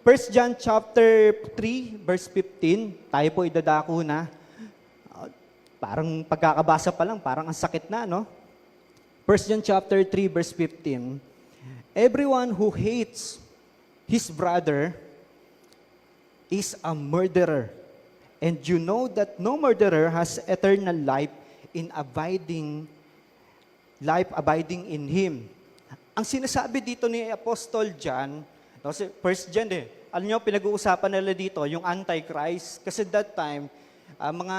First John chapter 3, verse 15. Tayo po idadako na. Parang pagkakabasa pa lang, parang ang sakit na, no? First John chapter 3, verse 15. Everyone who hates his brother is a murderer. And you know that no murderer has eternal life abiding in him. Ang sinasabi dito ni Apostol John, kasi First John alam nyo, pinag-uusapan nila dito, yung Antichrist. Kasi that time, mga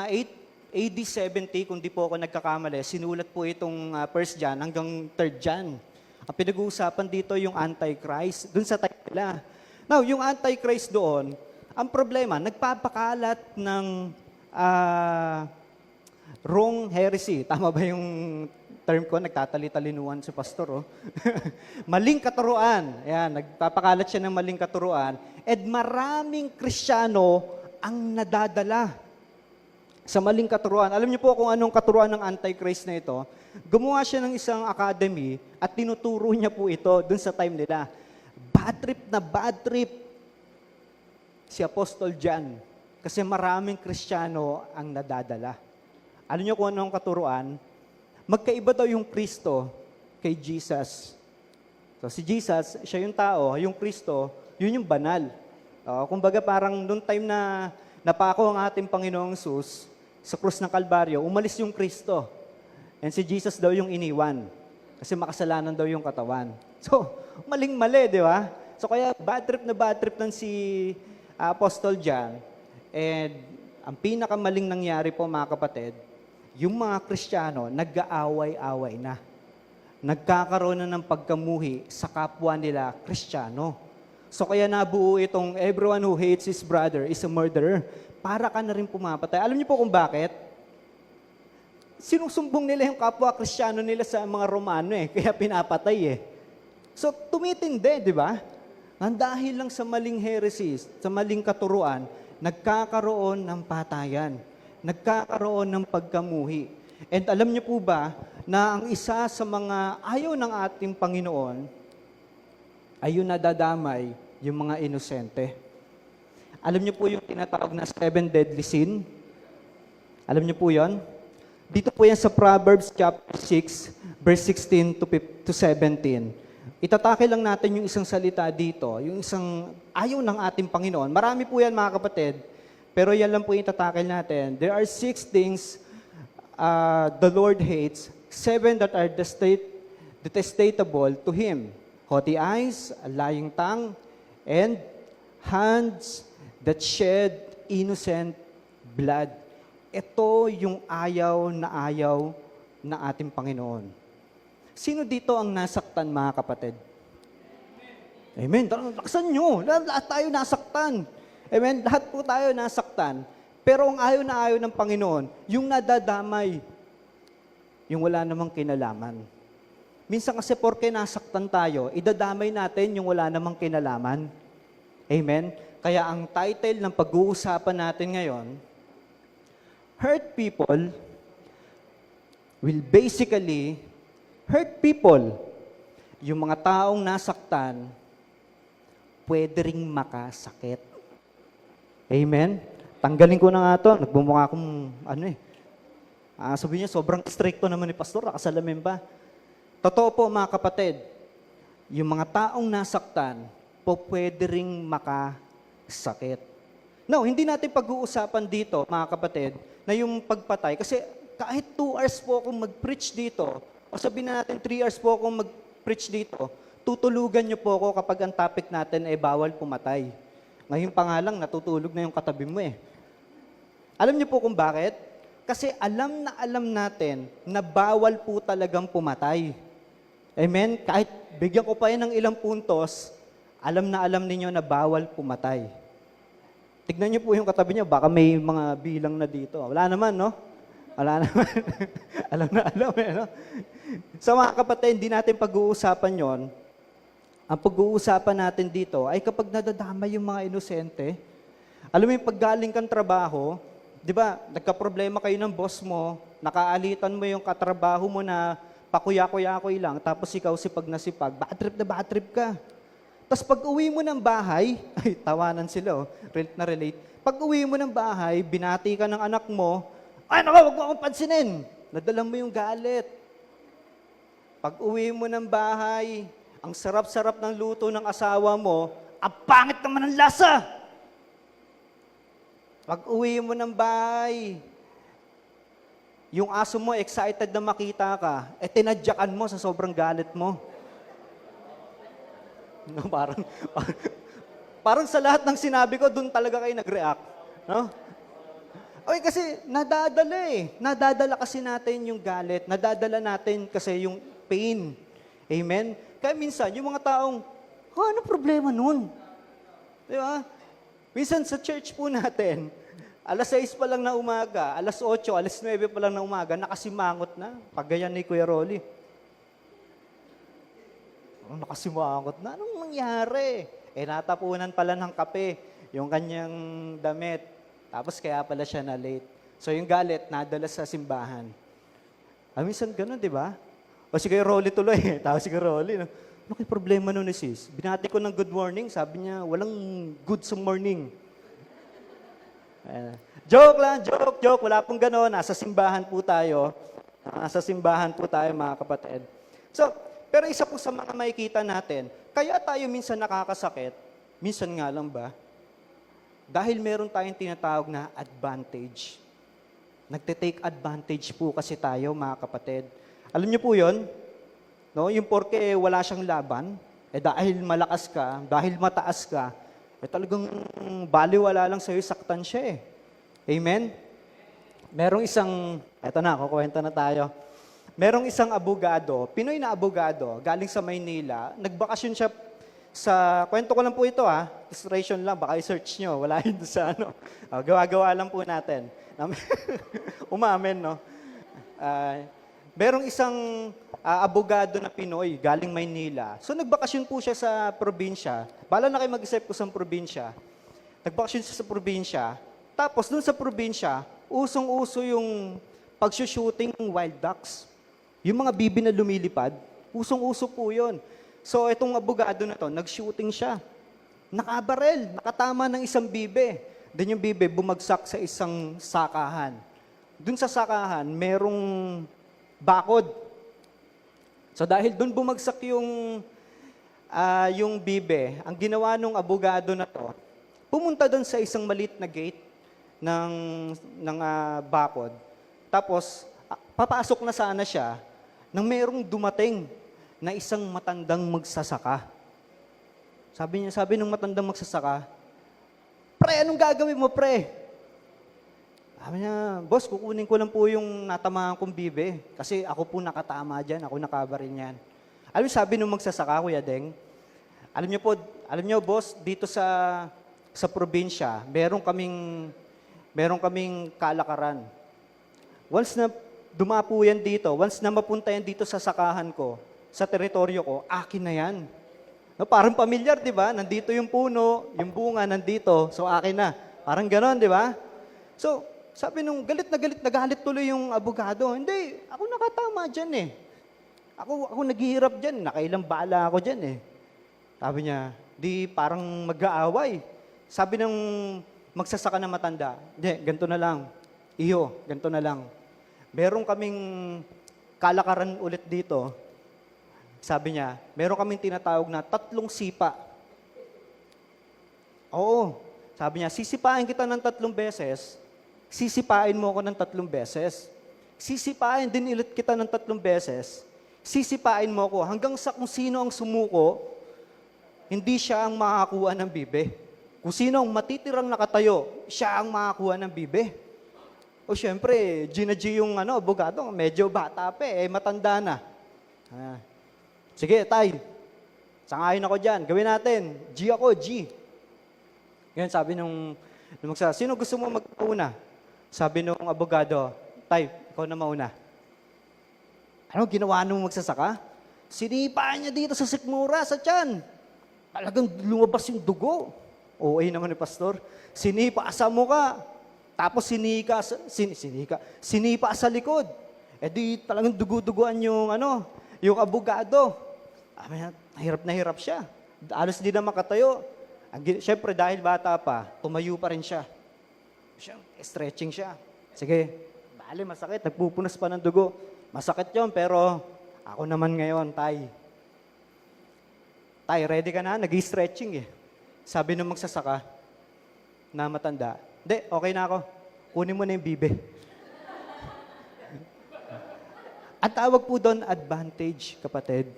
AD 70, kung di po ako nagkakamali, sinulat po itong First John hanggang Third John. Ang pinag-uusapan dito yung Antichrist, dun sa time nila. Now, yung Antichrist doon, ang problema, nagpapakalat ng wrong heresy. Tama ba yung term ko? Nagtatali-talinuan si pastor, oh. Maling katuruan. Ayan, nagpapakalat siya ng maling katuruan. At maraming Kristiyano ang nadadala sa maling katuruan. Alam niyo po kung anong katuruan ng Antichrist na ito? Gumawa siya ng isang academy at tinuturo niya po ito dun sa time nila. Bad trip si Apostol John kasi maraming Kristiyano ang nadadala. Alam niyo kung anong katuruan? Magkaiba daw yung Kristo kay Jesus. So si Jesus, siya yung tao, yung Kristo, yun yung banal. Kumbaga parang noong time na napako ang ating Panginoong Sus sa krus ng Kalbaryo, umalis yung Kristo. And si Jesus daw yung iniwan. Kasi makasalanan daw yung katawan. So, maling-mali, di ba? So kaya bad trip ng si Apostol John. And ang pinakamaling nangyari po mga kapatid, yung mga Kristiyano, nag-aaway-away na. Nagkakaroon na ng pagkamuhi sa kapwa nila Kristiyano. So kaya nabuo itong everyone who hates his brother is a murderer. Para ka na rin pumapatay. Alam niyo po kung bakit? Sinusumbong nila yung kapwa Kristiyano nila sa mga Romano kaya pinapatay So tumitindi, di ba? Dahil lang sa maling heresies, sa maling katuruan, nagkakaroon ng patayan. Nagkakaroon ng pagkamuhi. And alam niyo po ba na ang isa sa mga ayaw ng ating Panginoon ay yung nadadamay yung mga inosente. Alam niyo po yung tinatawag na 7 deadly sin? Alam niyo po yon? Dito po yan sa Proverbs chapter 6, verse 16 to 17. Itatake lang natin yung isang salita dito, yung isang ayaw ng ating Panginoon. Marami po yan mga kapatid, pero yan lang po yung itatakil natin. There are 6 things the Lord hates, 7 that are detestable to Him. Haughty eyes, a lying tongue, and hands that shed innocent blood. Ito yung ayaw na ating Panginoon. Sino dito ang nasaktan, mga kapatid? Amen. Laksan nyo. Lahat tayo nasaktan. Amen. Lahat po tayo nasaktan. Pero ang ayaw ng Panginoon, yung nadadamay, yung wala namang kinalaman. Minsan kasi porke nasaktan tayo, idadamay natin yung wala namang kinalaman. Amen? Kaya ang title ng pag-uusapan natin ngayon, hurt people will basically hurt people. Yung mga taong nasaktan, pwede ring makasakit. Amen? Tanggalin ko na nga ito. Nagbumukha akong sabi niya, sobrang stricto naman ni Pastor, nakasalamin pa. Totoo po mga kapatid, yung mga taong nasaktan, pwede ring makasakit. No, hindi natin pag-uusapan dito, mga kapatid, na yung pagpatay. Kasi kahit 2 hours po akong mag-preach dito, o sabihin natin 3 hours po akong mag-preach dito, tutulugan niyo po ako kapag ang topic natin ay bawal pumatay. Ngayon pa nga lang, natutulog na yung katabi mo Alam niyo po kung bakit? Kasi alam natin na bawal po talagang pumatay. Amen? Kahit bigyan ko pa yan ng ilang puntos, alam ninyo na bawal pumatay. Tignan niyo po yung katabi niyo, baka may mga bilang na dito. Wala naman, no? Wala naman. alam no? So mga kapatid, hindi natin pag-uusapan yon. Ang pag-uusapan natin dito ay kapag nadadamay yung mga inosente. Alam mo yung paggaling kang trabaho, di ba, nagka-problema kayo ng boss mo, nakaalitan mo yung katrabaho mo na pakuya-kuya lang, tapos ikaw sipag na sipag, bad trip ka. Tapos pag uwi mo ng bahay, ay, tawanan sila, relate na relate. Pag uwi mo ng bahay, binati ka ng anak mo, ay, naku, wag mo akong pansinin. Nadala mo yung galit. Pag uwi mo ng bahay, ang sarap-sarap ng luto ng asawa mo, ang pangit naman ang lasa. Pag uwi mo ng bahay, yung aso mo excited na makita ka, tinadyakan mo sa sobrang galit mo. No, parang sa lahat ng sinabi ko, doon talaga kayo nag-react. No? Okay, kasi nadadala eh. Nadadala kasi natin yung galit. Nadadala natin kasi yung pain. Amen? Kaya minsan, yung mga taong, ano problema nun? Di ba? Minsan sa church po natin, alas 6 pa lang na umaga, alas 8, alas 9 pa lang na umaga, nakasimangot na. Pag ganyan ni Kuya Rolly. Nakasimangot na. Anong nangyari? Natapunan pala ng kape yung kanyang damit. Tapos kaya pala siya na late. So yung galit, nadala sa simbahan. Minsan ganun, di ba? O si Kuya Rolly tuloy. Tapos si Kuya Rolly, no? Ano kay problema nun ni sis? Binati ko ng good morning, sabi niya, walang good sa morning. Joke lang, joke. Wala pong gano'n. Nasa simbahan po tayo. Mga kapatid. So, pero isa po sa mga makikita natin, kaya tayo minsan nakakasakit, minsan nga lang ba? Dahil meron tayong tinatawag na advantage. Nagte-take advantage po kasi tayo, mga kapatid. Alam niyo po yun? No? Yung porke wala siyang laban, dahil malakas ka, dahil mataas ka, talagang baliwala lang sa'yo, saktan siya eh. Amen? Merong isang, eto na, kukwenta na tayo. Merong isang abogado, Pinoy na abogado, galing sa Maynila, nagbakasyon siya sa, kwento ko lang po ito illustration lang, baka i-search nyo, wala yun sa gawa-gawa lang po natin. Umamen, no? Merong isang abogado na Pinoy, galing Maynila. So nagbakasyon po siya sa probinsya. Bala na kayo mag-isip ko sa probinsya. Nagbakasyon siya sa probinsya. Tapos dun sa probinsya, usong-uso yung pag-shooting ng wild ducks. Yung mga bibi na lumilipad, usong-uso po yun. So itong abogado na to, nag-shooting siya. Nakabarel, nakatama ng isang bibe. Then yung bibe bumagsak sa isang sakahan. Dun sa sakahan, merong bakod. So dahil dun bumagsak yung bibe, ang ginawa nung abogado na to, pumunta dun sa isang maliit na gate ng bakod. Tapos, papasok na sana siya nang merong dumating na isang matandang magsasaka. Sabi nung matandang magsasaka, "Pre, anong gagawin mo, pre?" Sabi niya, "Boss, kukunin ko lang po yung natamaan kong bibe. Kasi ako po nakatama dyan, ako nakabaril niyan." Alam niyo, sabi nung magsasaka, Kuya Deng, alam niyo, boss, dito sa probinsya, meron kaming kalakaran. Once na dumapo yan dito, once na mapunta yan dito sa sakahan ko, sa teritoryo ko, akin na yan. No, parang pamilyar, di ba? Nandito yung puno, yung bunga nandito, so akin na. Parang ganon, di ba? So, sabi nung galit na galit tuloy yung abogado. Hindi, ako nakatama dyan eh. Ako naghihirap dyan, nakailang bala ako dyan eh. Sabi niya, di parang mag-aaway. Sabi ng magsasaka na matanda, hindi, ganito na lang. Iyo, ganito na lang. Meron kaming kalakaran ulit dito. Sabi niya, meron kaming tinatawag na 3 sipa. Oo. Sabi niya, sisipain kita ng 3 beses, sisipain mo ako ng 3 beses. Sisipain din ulit kita ng 3 beses, sisipain mo ako hanggang sa kung sino ang sumuko, hindi siya ang makakuha ng bibe. Kung sino ang matitirang nakatayo, siya ang makakuha ng bibe. O syempre, G yung abogado, medyo bata pa matanda na. Sige, tay, sangayon ako dyan, gawin natin. G ako, G. Ngayon sabi nung magsasabi, sino gusto mo mag-una? Sabi nung abogado, tay, ikaw na mauna. Ano ginawa nung magsasaka? Sinipaan niya dito sa sikmura, sa tiyan. Talagang lumabas yung dugo. OA naman ni pastor. Sinipa sa mukha. Tapos sinipa sa likod. Di talagang dugo-duguan yung abogado. Hirap na hirap siya. Alos di na makatayo. Siyempre, dahil bata pa, tumayo pa rin siya. Stretching siya. Sige, bali, masakit. Nagpupunas pa ng dugo. Masakit yon, pero ako naman ngayon, Tay. Tay, ready ka na? Nag-stretching eh. Sabi nung magsasaka na matanda, hindi, okay na ako. Kunin mo na yung bibe. At tawag po doon, advantage, kapatid.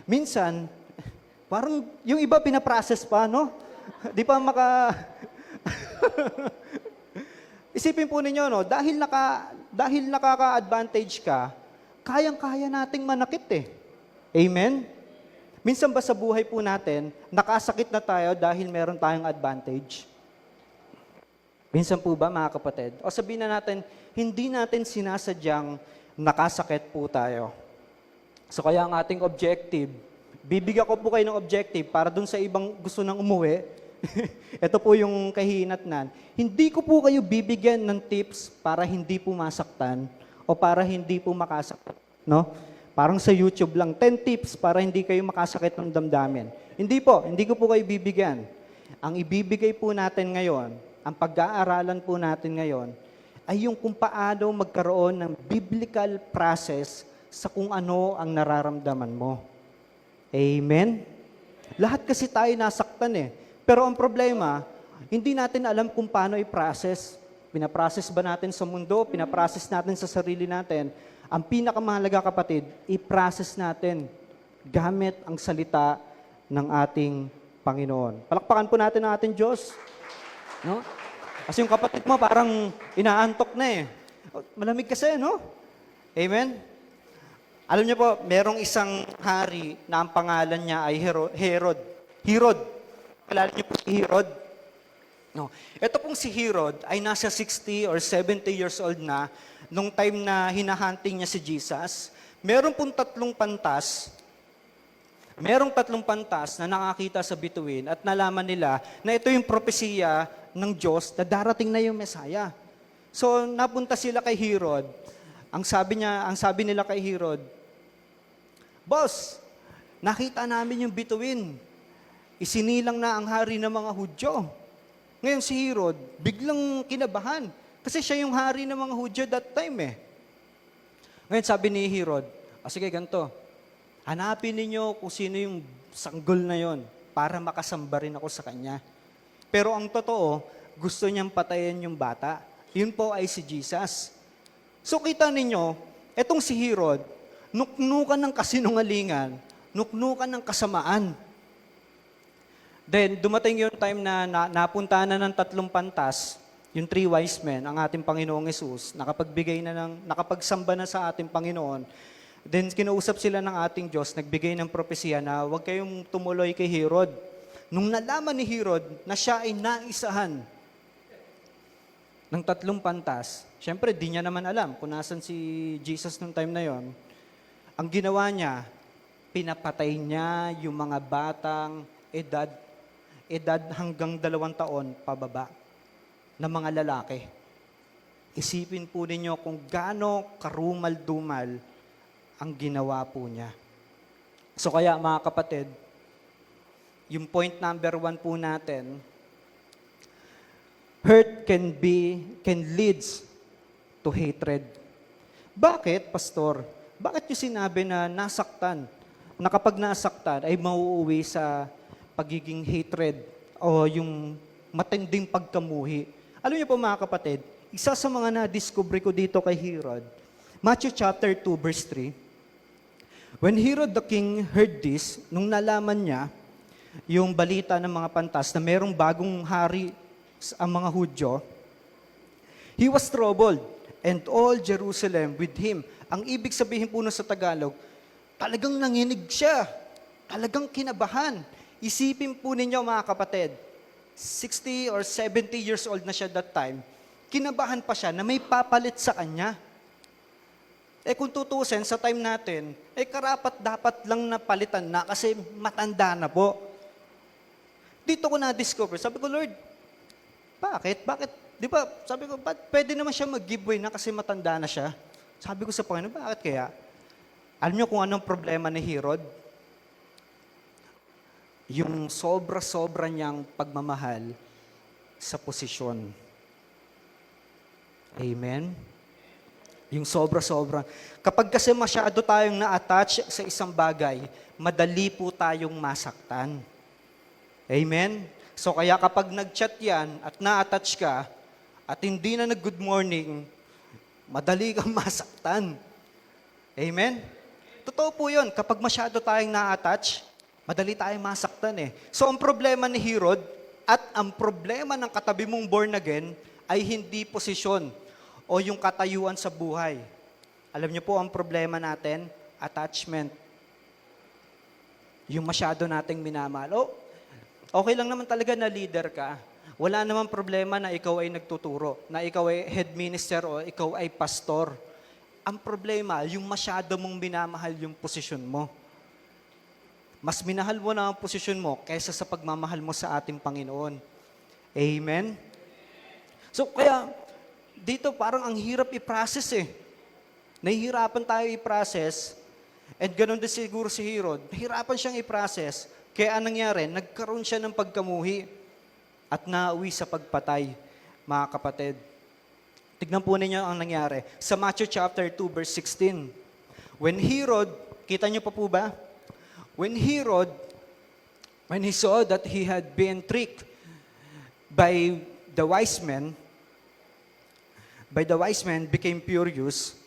Minsan, parang yung iba pinaprocess pa, no? Di pa Isipin po ninyo, no? Dahil nakaka-advantage ka, kayang-kaya nating manakit eh. Amen? Minsan ba sa buhay po natin, nakasakit na tayo dahil meron tayong advantage? Minsan po ba, mga kapatid? O sabihin na natin, hindi natin sinasadyang nakasakit po tayo. So kaya ang ating objective, bibigyan ko po kayo ng objective para dun sa ibang gusto nang umuwi. Ito po yung kahinatnan. Hindi ko po kayo bibigyan ng tips para hindi po masaktan o para hindi po makasakit. No? Parang sa YouTube lang, 10 tips para hindi kayo makasakit ng damdamin. Hindi po, hindi ko po kayo bibigyan. Ang ibibigay po natin ngayon, ang pag-aaralan po natin ngayon, ay yung kung paano magkaroon ng biblical process sa kung ano ang nararamdaman mo. Amen? Lahat kasi tayo nasaktan eh. Pero ang problema, hindi natin alam kung paano i-process. Pinaprocess ba natin sa mundo? Pinaprocess natin sa sarili natin? Ang pinakamahalaga, kapatid, i-process natin gamit ang salita ng ating Panginoon. Palakpakan po natin ang ating Diyos. No? Kasi yung kapatid mo parang inaantok na eh. Malamig kasi, no? Amen? Alam niyo po, merong isang hari na ang pangalan niya ay Herod. Herod. Kilala niyo po si Herod? No. Ito pong si Herod ay nasa 60 or 70 years old na nung time na hinahunting niya si Jesus. Meron pong tatlong pantas na nakakita sa bituin at nalaman nila na ito yung propesiya ng Diyos na darating na yung Messiah. So, napunta sila kay Herod. Ang sabi nila kay Herod, Boss, nakita namin yung bituin. Isinilang na ang hari ng mga Hudyo. Ngayon si Herod, biglang kinabahan. Kasi siya yung hari ng mga Hudyo that time eh. Ngayon sabi ni Herod, sige ganito, hanapin ninyo kung sino yung sanggol na yon para makasamba rin ako sa kanya. Pero ang totoo, gusto niyang patayin yung bata. Yun po ay si Jesus. So kita ninyo, etong si Herod, nuknukan ng kasinungalingan, nuknukan ng kasamaan. Then, dumating yung time na napunta na ng tatlong pantas, yung 3 wise men, ang ating Panginoong Yesus, nakapagsamba na sa ating Panginoon. Then, kinausap sila ng ating Diyos, nagbigay ng propesya na huwag kayong tumuloy kay Herod. Nung nalaman ni Herod na siya ay naisahan ng tatlong pantas, syempre, di niya naman alam kung nasan si Jesus nung time na yon. Ang ginawa niya, pinapatay niya yung mga batang edad hanggang 2 taon pababa na mga lalaki. Isipin po ninyo kung gaano karumal-dumal ang ginawa po niya. So kaya mga kapatid, yung point number 1 po natin, hurt can leads to hatred. Bakit, Pastor? Bakit yung sinabi na nasaktan? Na kapag nasaktan ay mauuwi sa pagiging hatred o yung matinding pagkamuhi. Alam niyo po mga kapatid, isa sa mga na-discover ko dito kay Herod, Matthew chapter 2 verse 3, when Herod the king heard this, nung nalaman niya yung balita ng mga pantas na merong bagong hari ang mga Hudyo, he was troubled and all Jerusalem with him. Ang ibig sabihin po sa Tagalog, talagang nanginig siya. Talagang kinabahan. Isipin po ninyo mga kapatid, 60 or 70 years old na siya that time, kinabahan pa siya na may papalit sa kanya. Kung tutusin sa time natin, karapat dapat lang napalitan na kasi matanda na po. Dito ko na-discover, sabi ko, Lord, bakit? Di ba, sabi ko, pwede naman siya mag-giveaway na kasi matanda na siya? Sabi ko sa Panginoon, bakit kaya? Alam niyo kung anong problema ni Herod? yung sobra-sobra niyang pagmamahal sa posisyon. Amen? Yung sobra-sobra. Kapag kasi masyado tayong na-attach sa isang bagay, madali po tayong masaktan. Amen? So kaya kapag nag-chat yan at na-attach ka at hindi na nag-good morning, madali kang masaktan. Amen? Totoo po yun. Kapag masyado tayong na-attach, madali tayong masaktan eh. So ang problema ni Herod at ang problema ng katabi mong born again ay hindi posisyon o yung katayuan sa buhay. Alam niyo po ang problema natin, attachment. Yung masyado nating minamahal. Okay lang naman talaga na leader ka. Wala namang problema na ikaw ay nagtuturo, na ikaw ay head minister o ikaw ay pastor. Ang problema, yung masyado mong minamahal yung posisyon mo. Mas minahal mo na ang posisyon mo kaysa sa pagmamahal mo sa ating Panginoon. Amen? So kaya, dito parang ang hirap i-process eh. Nahihirapan tayo i-process, and ganun din siguro si Herod, nahihirapan siyang i-process, kaya anong nangyari, nagkaroon siya ng pagkamuhi at nauwi sa pagpatay, mga kapatid. Tignan po ninyo ang nangyari. Sa Matthew chapter 2, verse 16. When Herod, kita niyo pa po ba? When Herod, when he saw that he had been tricked by the wise men, became furious,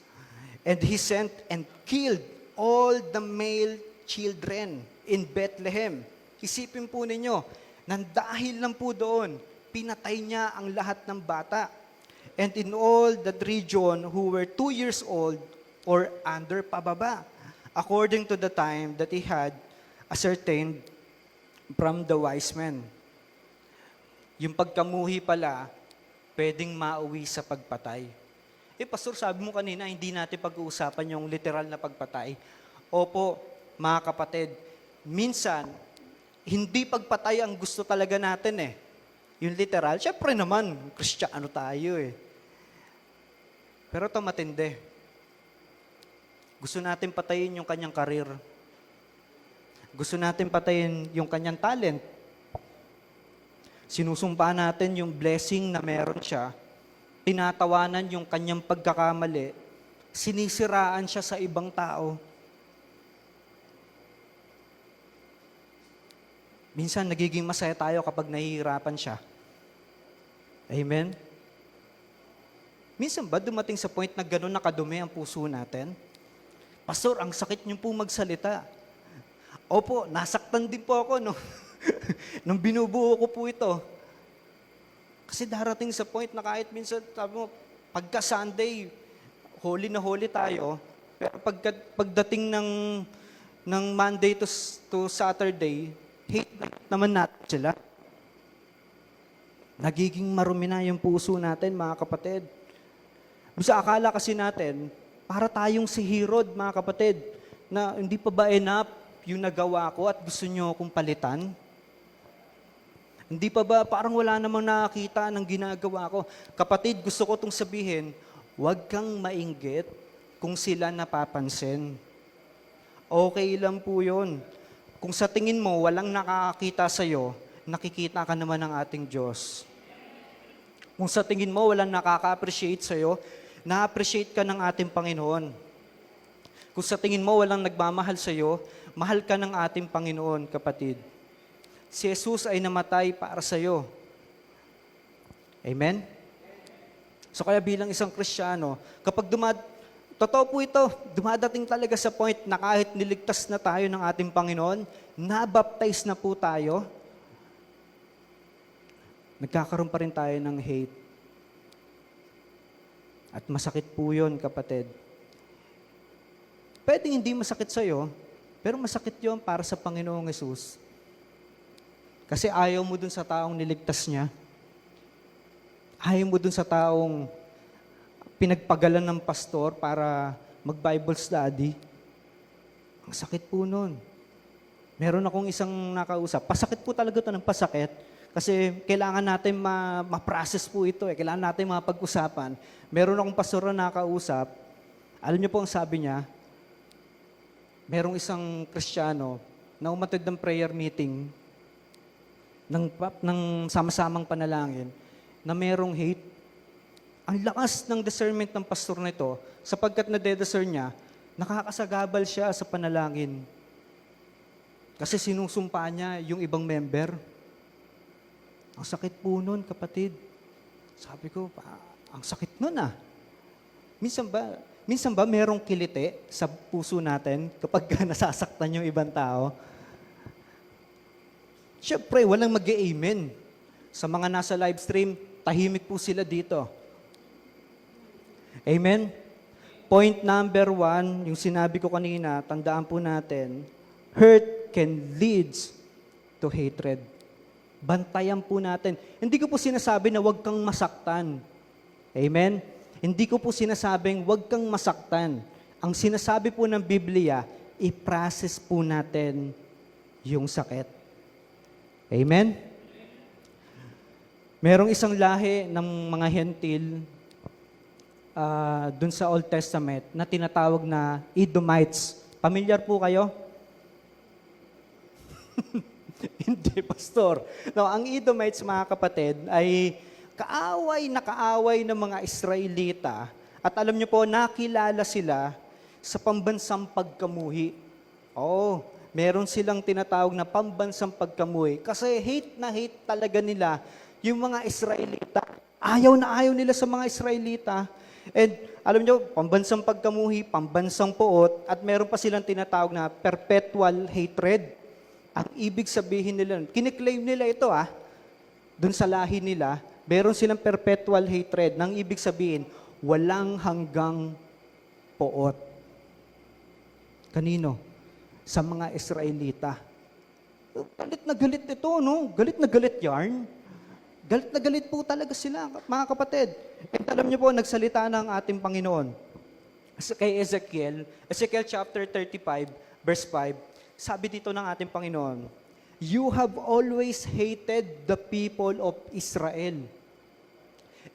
and he sent and killed all the male children in Bethlehem. Isipin po ninyo, nang dahil lang po doon, pinatay niya ang lahat ng bata. And in all that region who were 2 years old or under pababa, according to the time that he had ascertained from the wise men. Yung pagkamuhi pala, pwedeng mauwi sa pagpatay. Pastor, sabi mo kanina, hindi natin pag-uusapan yung literal na pagpatay. Opo, mga kapatid, minsan, hindi pagpatay ang gusto talaga natin eh. Yung literal, syempre naman, Kristiyano tayo eh. Pero ito matindi. Gusto natin patayin yung kanyang karir. Gusto natin patayin yung kanyang talent. Sinusumpa natin yung blessing na meron siya. Tinatawanan yung kanyang pagkakamali. Sinisiraan siya sa ibang tao. Minsan nagiging masaya tayo kapag nahihirapan siya. Amen? Minsan ba dumating sa point na gano'n nakadumi ang puso natin? Pastor, ang sakit niyo po magsalita. Opo, nasaktan din po ako nung binubuo ko po ito. Kasi darating sa point na kahit minsan, sabi mo, pagka Sunday, holy na holy tayo, pero pagdating ng Monday to Saturday, hate naman natin sila. Nagiging marumi na yung puso natin, mga kapatid. Sa akala kasi natin, para tayong si Herod, mga kapatid, na hindi pa ba enough yung nagawa ko at gusto nyo akong palitan? Hindi pa ba, parang wala namang nakakita ng ginagawa ko. Kapatid, gusto ko itong sabihin, huwag kang mainggit kung sila napapansin. Okay lang po yun. Kung sa tingin mo, walang nakakakita sa'yo, nakikita ka naman ng ating Diyos. Kung sa tingin mo, walang nakaka-appreciate sa'yo, na-appreciate ka ng ating Panginoon. Kung sa tingin mo, walang nagmamahal sa'yo, mahal ka ng ating Panginoon, kapatid. Si Jesus ay namatay para sa'yo. Amen? So kaya bilang isang Kristiyano, kapag totoo po ito, dumadating talaga sa point na kahit niligtas na tayo ng ating Panginoon, nabaptize na po tayo, nagkakaroon pa rin tayo ng hate. At masakit po yun, kapatid. Pwedeng hindi masakit sa'yo, pero masakit yun para sa Panginoong Hesus. Kasi ayaw mo dun sa taong niligtas niya. Ayaw mo dun sa taong pinagpagalan ng pastor para mag-Bible study. Ang sakit po nun. Meron akong isang nakausap. Pasakit po talaga ito ng pasakit. Kasi kailangan natin ma-process po ito. Kailangan natin mapag-usapan. Meron akong pastor na nakausap. Alam niyo po ang sabi niya, merong isang Kristiyano na umatid ng prayer meeting ng sama-samang panalangin na merong hate. Ang lakas ng discernment ng pastor na ito, sapagkat nadediscern niya, nakakasagabal siya sa panalangin. Kasi sinusumpa niya yung ibang member. Ang sakit po nun, kapatid. Sabi ko, ang sakit nun ah. Minsan ba merong kilite sa puso natin kapag nasasaktan yung ibang tao? Siyempre, walang mag-amen. Sa mga nasa live stream, tahimik po sila dito. Amen? Point number 1, yung sinabi ko kanina, tandaan po natin, hurt can leads to hatred. Bantayan po natin. Hindi ko po sinasabi na huwag kang masaktan. Amen? Hindi ko po sinasabing huwag kang masaktan. Ang sinasabi po ng Biblia, i-process po natin yung sakit. Amen? Merong isang lahi ng mga hentil dun sa Old Testament na tinatawag na Edomites. Pamilyar po kayo? Hindi, pastor. No, ang Edomites, mga kapatid, ay kaaway ng mga Israelita. At alam niyo po, nakilala sila sa pambansang pagkamuhi. Meron silang tinatawag na pambansang pagkamuhi. Kasi hate na hate talaga nila yung mga Israelita. Ayaw na ayaw nila sa mga Israelita. And alam niyo, pambansang pagkamuhi, pambansang puot, at meron pa silang tinatawag na perpetual hatred. Ang ibig sabihin nila, kiniklaim nila ito dun sa lahi nila, meron silang perpetual hatred. Nang ibig sabihin, walang hanggang puot. Kanino? Sa mga Israelita. Galit na galit ito, no? Galit na galit yarn. Galit na galit po talaga sila, mga kapatid. At alam niyo po, nagsalita ng ating Panginoon. Kay Ezekiel chapter 35, verse 5, sabi dito ng ating Panginoon, "You have always hated the people of Israel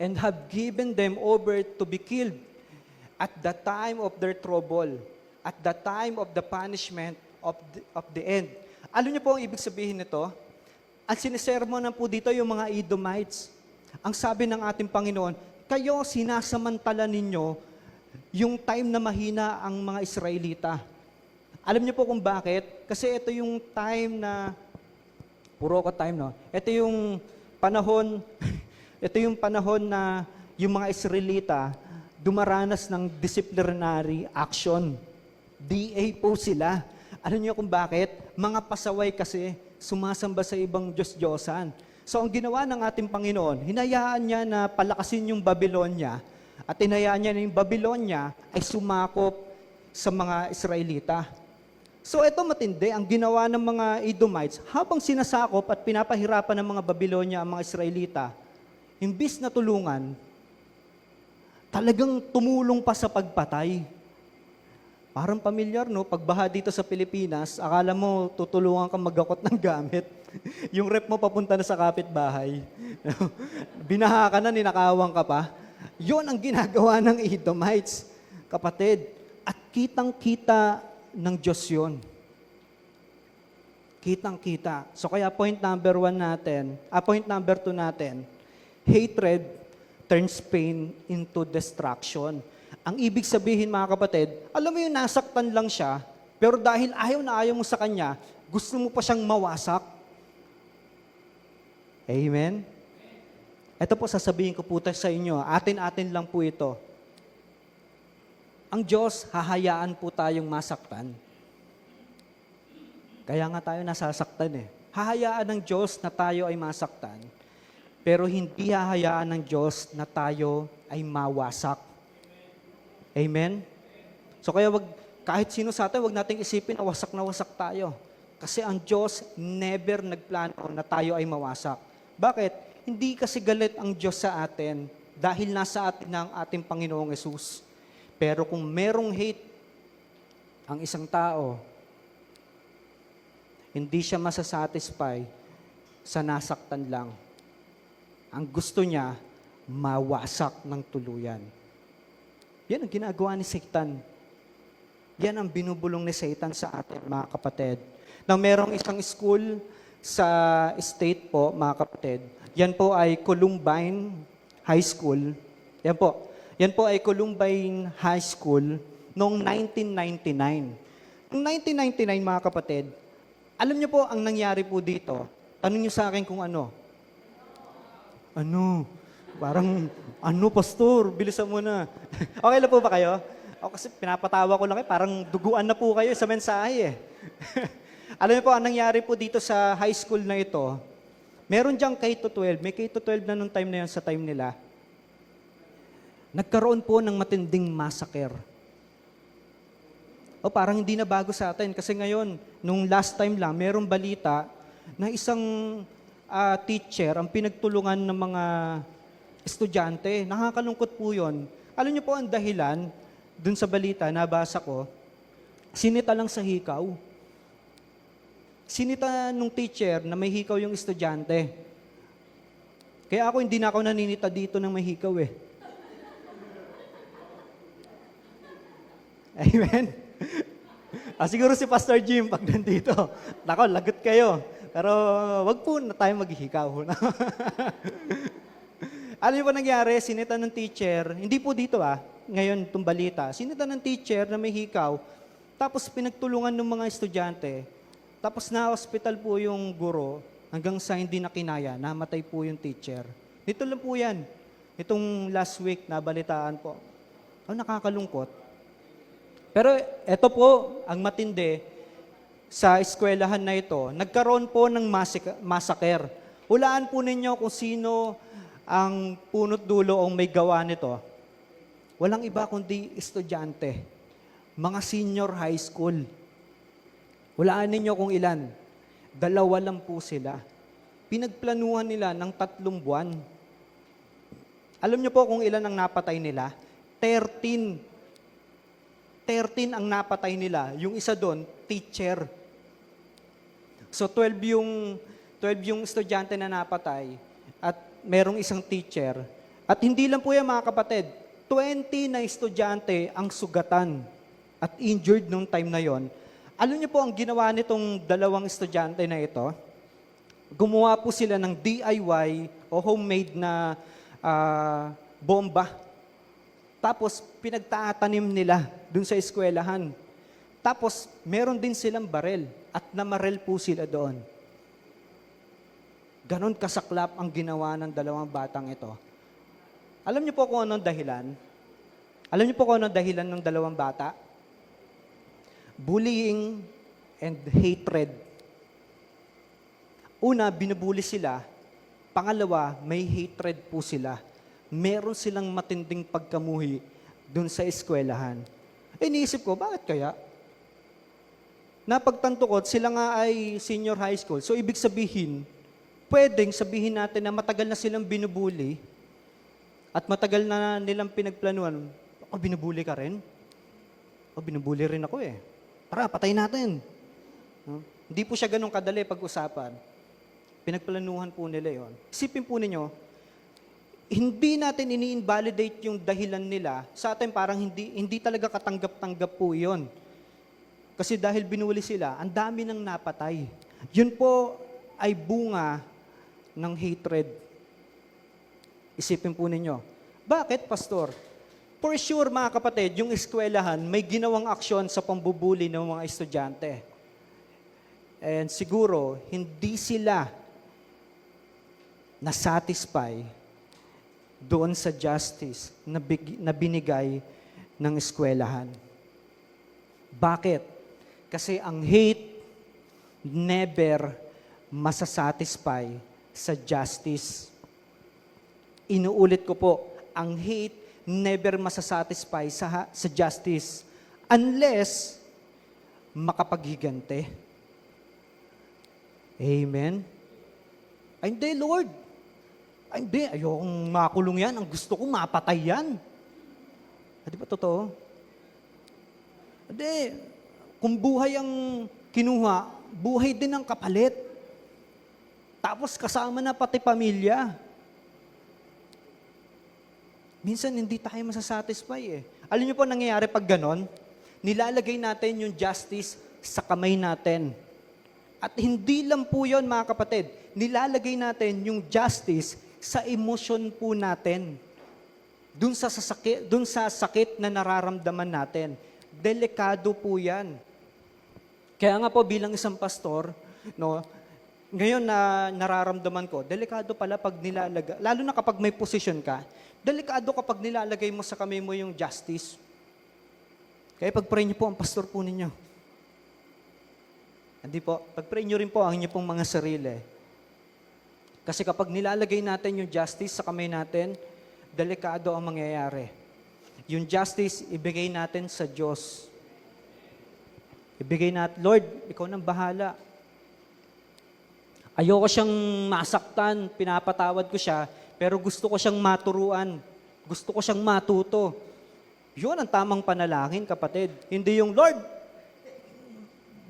and have given them over to be killed at the time of their trouble, at the time of the punishment of the end." Alam niyo po ang ibig sabihin nito? Ang sinisermonan po dito yung mga Edomites. Ang sabi ng ating Panginoon, kayo sinasamantala ninyo yung time na mahina ang mga Israelita. Alam niyo po kung bakit? Kasi ito yung time na, puro ko time, no? Ito yung panahon na yung mga Israelita dumaranas ng disciplinary action. DA po sila. Alam niyo kung bakit? Mga pasaway kasi, sumasamba sa ibang Diyos-Diyosan. So ang ginawa ng ating Panginoon, hinayaan niya na palakasin yung Babylonia at hinayaan niya na yung Babylonia ay sumakop sa mga Israelita. So ito matindi, ang ginawa ng mga Edomites, habang sinasakop at pinapahirapan ng mga Babylonia ang mga Israelita, imbis na tulungan, talagang tumulong pa sa pagpatay. Parang pamilyar, no? Pagbaha dito sa Pilipinas, akala mo tutulungan kang magakot ng gamit. Yung rep mo papunta na sa kapitbahay. Binaha ka na, ninakawang ka pa. Yun ang ginagawa ng Edomites, kapatid. At kitang-kita ng Diyos yun. Kitang-kita. So kaya point number 2 natin, hatred turns pain into destruction. Ang ibig sabihin, mga kapatid, alam mo yung nasaktan lang siya, pero dahil ayaw na ayaw mo sa kanya, gusto mo pa siyang mawasak. Amen? Ito po, sasabihin ko po sa inyo, atin-atin lang po ito. Ang Diyos, hahayaan po tayong masaktan. Kaya nga tayo nasasaktan . Hahayaan ng Diyos na tayo ay masaktan, pero hindi hahayaan ng Diyos na tayo ay mawasak. Amen? So kaya kahit sino sa atin, wag nating isipin na wasak tayo. Kasi ang Diyos never nagplano na tayo ay mawasak. Bakit? Hindi kasi galit ang Diyos sa atin dahil nasa atin na ang ating Panginoong Yesus. Pero kung merong hate ang isang tao, hindi siya masasatisfy sa nasaktan lang. Ang gusto niya, mawasak ng tuluyan. Yan ang ginagawa ni Satan. Yan ang binubulong ni Satan sa atin, mga kapatid. Nang merong isang school sa state po, mga kapatid. Yan po ay Columbine High School. Yan po. Yan po ay Columbine High School noong 1999. Noong 1999, mga kapatid, alam niyo po ang nangyari po dito. Tanong niyo sa akin kung ano. Ano? Parang, ano, pastor? Bilisan mo na. Okay lang po ba kayo? O kasi pinapatawa ko lang parang duguan na po kayo sa mensahe eh. Alam niyo po, ang nangyari po dito sa high school na ito, meron diyang K-12, may K-12 na nung time na yun sa time nila. Nagkaroon po ng matinding massacre. O parang hindi na bago sa atin kasi ngayon, nung last time lang, merong balita na isang teacher ang pinagtulungan ng mga estudyante. Nakakalungkot po yun. Alam niyo po ang dahilan, dun sa balita, nabasa ko, sinita lang sa hikaw. Sinita nung teacher na may hikaw yung estudyante. Kaya ako hindi na ako naninita dito ng may hikaw eh. Amen? Siguro si Pastor Jim pag nandito. Nako, lagot kayo. Pero wag po na tayo maghihikaw. Alam niyo ba nangyari? Sinita ng teacher, hindi po dito ngayon itong balita. Sinita ng teacher na may hikaw, tapos pinagtulungan ng mga estudyante, tapos na-hospital po yung guro hanggang sa hindi na kinaya, namatay po yung teacher. Dito lang po yan. Itong last week na balitaan po. Nakakalungkot. Pero ito po, ang matindi, sa eskwelahan na ito, nagkaroon po ng massacre. Hulaan po ninyo kung sino ang punot dulo o may gawa nito. Walang iba kundi estudyante. Mga senior high school. Hulaan ninyo kung ilan. 2 lang po sila. Pinagplanuhan nila ng 3 buwan. Alam niyo po kung ilan ang napatay nila? 13. 13 ang napatay nila. Yung isa doon, teacher. So 12 yung estudyante na napatay at merong isang teacher. At hindi lang po yan mga kapatid, 20 na estudyante ang sugatan at injured nung time na yon. Alam niyo po ang ginawa nitong 2 estudyante na ito? Gumawa po sila ng DIY o homemade na bomba. Tapos pinagtatanim nila dun sa eskwelahan. Tapos meron din silang barel at namarel po sila doon. Ganon kasaklap ang ginawa ng 2 batang ito. Alam niyo po kung anong dahilan? Alam niyo po kung anong dahilan ng 2 bata? Bullying and hatred. Una, binubuli sila. Pangalawa, may hatred po sila. Meron silang matinding pagkamuhi dun sa eskwelahan. Iniisip ko, bakit kaya? Napagtanto ko, sila nga ay senior high school. So, ibig sabihin, pwedeng sabihin natin na matagal na silang binubuli at matagal na nilang pinagplanuhan. Binubuli ka rin? Binubuli rin ako eh. Tara, patay natin. Hindi po siya ganun kadali pag-usapan. Pinagplanuhan po nila yon. Isipin po ninyo, hindi natin ini-invalidate yung dahilan nila. Sa atin parang hindi talaga katanggap-tanggap po yon. Kasi dahil binuli sila, ang dami nang napatay. Yun po ay bunga ng hatred. Isipin po ninyo, bakit, Pastor? For sure, mga kapatid, yung eskwelahan may ginawang aksyon sa pambubuli ng mga estudyante. And siguro, hindi sila na-satisfy doon sa justice na binigay ng eskwelahan. Bakit? Kasi ang hate never masasatisfy sa justice. Inuulit ko po, ang hate never masasatisfy sa justice unless makapaghiganti. Amen? Ay, hindi, Lord. Ay, hindi, ayokong makulong yan. Ang gusto ko, mapatay yan. Di ba totoo? Hindi, kung buhay ang kinuha, buhay din ang kapalit. Tapos kasama na pati pamilya. Minsan hindi tayo masasatisfy eh. Alam niyo po nangyayari pag ganon? Nilalagay natin yung justice sa kamay natin. At hindi lang po yon mga kapatid, nilalagay natin yung justice sa emotion po natin. Dun sa sakit na nararamdaman natin. Delikado po yan. Kaya nga po bilang isang pastor, no, ngayon na nararamdaman ko, delikado pala pag nilalagay, lalo na kapag may posisyon ka, delikado kapag nilalagay mo sa kamay mo yung justice. Kaya pag-pray niyo po ang pastor po ninyo. Hindi po, pag-pray niyo rin po ang inyo pong mga sarili. Kasi kapag nilalagay natin yung justice sa kamay natin, delikado ang mangyayari. Yung justice, ibigay natin sa Diyos. Ibigay natin, Lord, ikaw nang bahala. Ayoko siyang masaktan, pinapatawad ko siya, pero gusto ko siyang maturuan. Gusto ko siyang matuto. Yun ang tamang panalangin, kapatid. Hindi yung, Lord,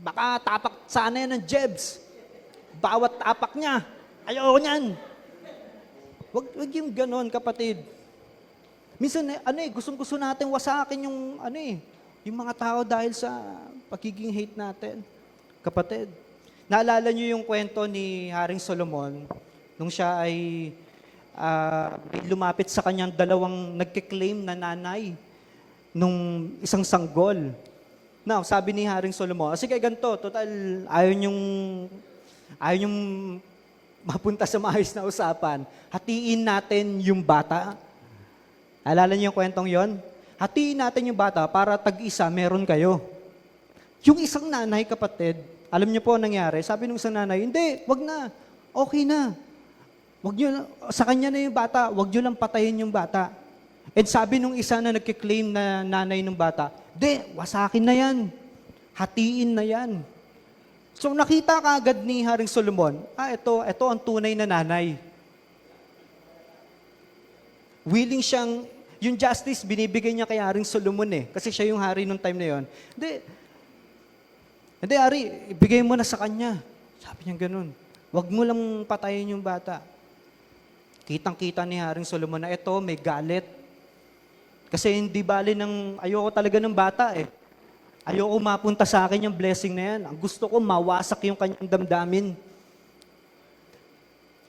baka tapak sana yan ng jebs. Bawat tapak niya, ayoko niyan. Wag yung ganon, kapatid. Minsan, gustong-gusto natin wasakin yung mga tao dahil sa pagiging hate natin. Kapatid, naalala niyo yung kwento ni Haring Solomon nung siya ay may lumapit sa kanyang dalawang nagkiklaim na nanay nung isang sanggol. Now, sabi ni Haring Solomon, sige ganito, total, ayaw niyong mapunta sa maayos na usapan. Hatiin natin yung bata. Alala niyo yung kwentong yon? Hatiin natin yung bata para tag-isa meron kayo. Yung isang nanay, kapatid, alam niyo po ang nangyari, sabi nung isang nanay, hindi, wag na, okay na. Wag niyo, sa kanya na yung bata, wag niyo lang patayin yung bata. And sabi nung isa na nagkiklaim na nanay ng bata, hindi, wasakin na yan. Hatiin na yan. So nakita ka agad ni Haring Solomon, ito ang tunay na nanay. Willing siyang, yung justice, binibigay niya kay Haring Solomon kasi siya yung hari nung time na yon. Hindi, Hari, ibigay mo na sa kanya. Sabi niya ganun. Huwag mo lang patayin yung bata. Kitang-kita ni Haring Solomon na ito, may galit. Kasi hindi bali ayoko talaga ng bata Ayoko mapunta sa akin yung blessing na yan. Ang gusto ko, mawasak yung kanyang damdamin.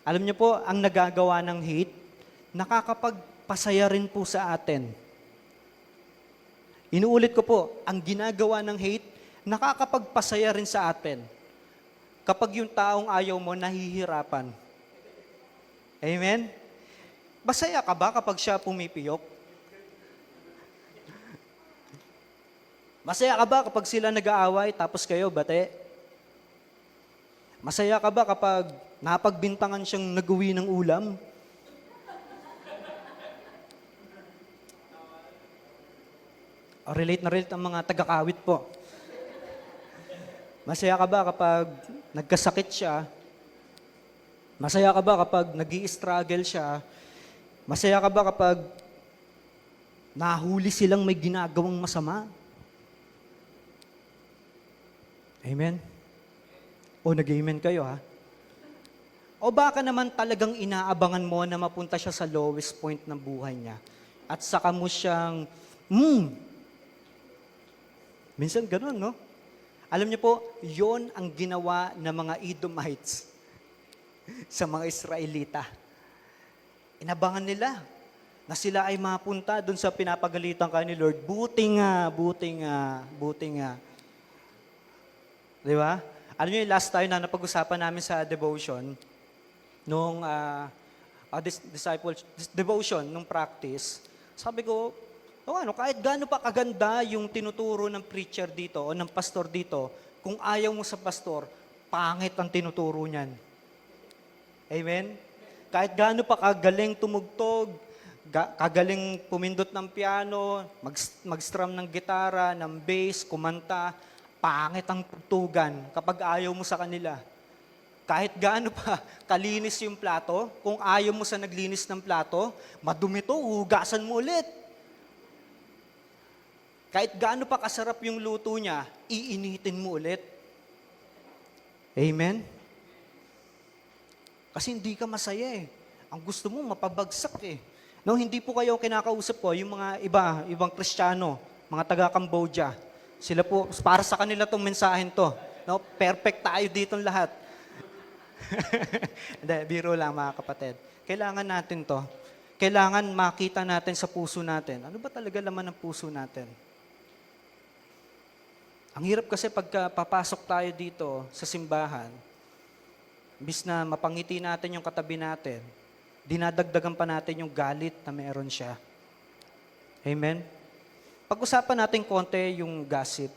Alam niyo po, ang nagagawa ng hate, nakakapagpasaya rin po sa atin. Inuulit ko po, ang ginagawa ng hate, nakakapagpasaya rin sa atin. Kapag yung taong ayaw mo, nahihirapan. Amen? Masaya ka ba kapag siya pumipiyok? Masaya ka ba kapag sila nag-aaway tapos kayo bate? Masaya ka ba kapag napagbintangan siyang nag-uwi ng ulam? Relate na relate ang mga taga-kawit po. Masaya ka ba kapag nagkasakit siya? Masaya ka ba kapag nag-i-struggle siya? Masaya ka ba kapag nahuli silang may ginagawang masama? Amen? O nag-amen kayo ha? O baka naman talagang inaabangan mo na mapunta siya sa lowest point ng buhay niya at saka mo siyang, minsan ganun, no? Alam niyo po, yon ang ginawa ng mga Edomites sa mga Israelita. Inabangan nila na sila ay mapunta doon sa pinapagalitan kayo ni Lord. Buti nga. Di ba? Alam niyo yung last time na napag-usapan namin sa devotion, nung devotion, nung practice, sabi ko, kahit gaano pa kaganda yung tinuturo ng preacher dito o ng pastor dito, kung ayaw mo sa pastor, pangit ang tinuturo niyan. Amen? Kahit gaano pa kagaling tumugtog, kagaling pumindot ng piano, mag-strum ng gitara, ng bass, kumanta, pangit ang tugtugan kapag ayaw mo sa kanila. Kahit gaano pa kalinis yung plato, kung ayaw mo sa naglinis ng plato, madumi to, hugasan mo ulit. Kahit gaano pa kasarap yung luto niya, iinitin mo ulit. Amen? Kasi hindi ka masaya Ang gusto mo, mapabagsak No, hindi po kayo kinakausap ko, yung mga ibang Kristiyano, mga taga-Cambodia. Sila po, para sa kanila tong mensahen to. No, perfect tayo dito lahat. Hindi, biro lang mga kapatid. Kailangan natin to. Kailangan makita natin sa puso natin. Ano ba talaga laman ng puso natin? Ang hirap kasi pagka papasok tayo dito sa simbahan, imbis na mapangiti natin yung katabi natin, dinadagdagan pa natin yung galit na meron siya. Amen? Pag-usapan natin konti yung gossip.